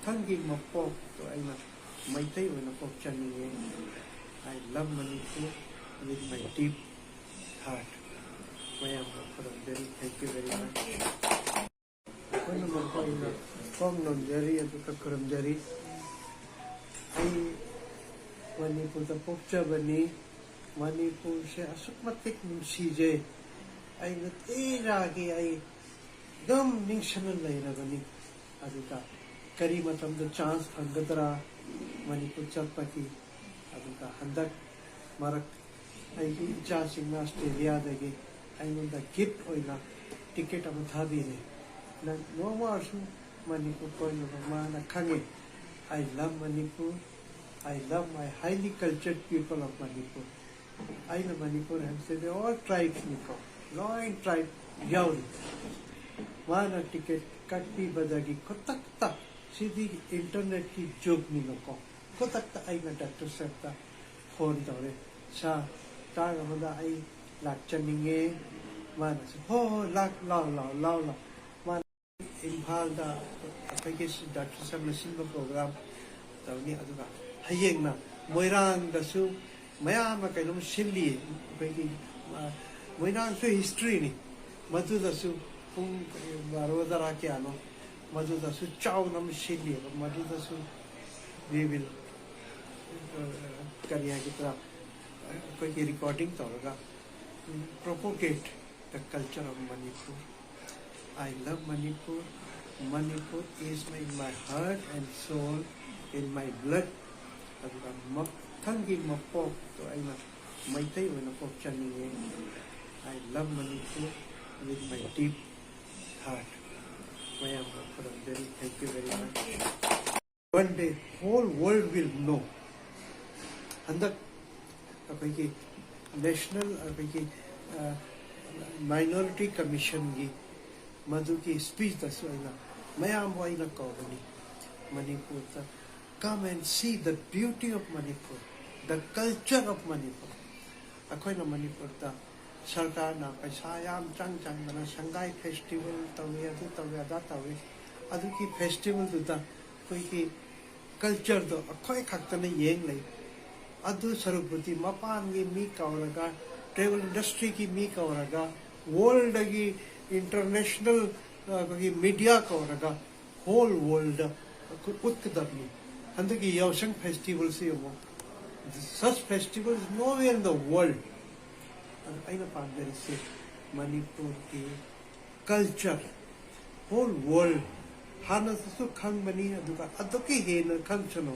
Mathangi Mapok Meitei Oina Pokchaningi. I love Manipur with my deep heart. Thank you very much. When Manipur the Pokchabani, Manipur se asukmatik nungsije. Ay natiragi ay gam ningshanan layrabani. Aduka karimatam the chance angadra Manipur chapaki. Aduka handak marak ay chance in Australia dagi. I want the gift oina ticket of Thabire. No more Manipur point of man Kange. I love Manipur. I love my highly cultured people of Manipur. I know Manipur and say they all tribes Niko. Nine tribe Yauri. One ticket Kati Badagi Kotakta. See the internet ki joke Niloko. Kotakta I na Dr. Septa phone dore. Sa Tagamada I Lakchaninge. Man oh lak lao. Man Impal da application Dr. Sam Simba program. Tawni Aduga. Hayengna Moirang the Su Mayama Kailum Shili Moirang so history ni Madu the Su Pung Barodarakiano Madu the Su Chow Nam Shili Madu the Su we will Kariakitra recording Toraga propagate the culture of Manipur. I love Manipur. Manipur is in my heart and soul, in my blood. Mathangi Mapok Meitei Oina Pokchaningi. I love Manipur with my deep heart. Thank you very much. One day, whole world will know. And the National Minority Commission gi Madhuki speech the Suina Mayam Waina Kogani Manipur. Come and see the beauty of Manipur, the culture of Manipur. Akoina Manipur ta Sarkar na Paisayam Chang na Shanghai Festival Tawia Aduki Festival to the Kuiki culture do Akoi Kaktana Yang Lay Adu Saruputi Mapan gi Mi Kauraga, travel industry ki Mi Kauraga, world gi international media Kauraga, whole world Utkadabni. And the Yaoshang festival, such festivals nowhere in the world. And I know there is Manipur culture, whole world. Hana su Kang Mani Aduka Aduki Hena Kanchano.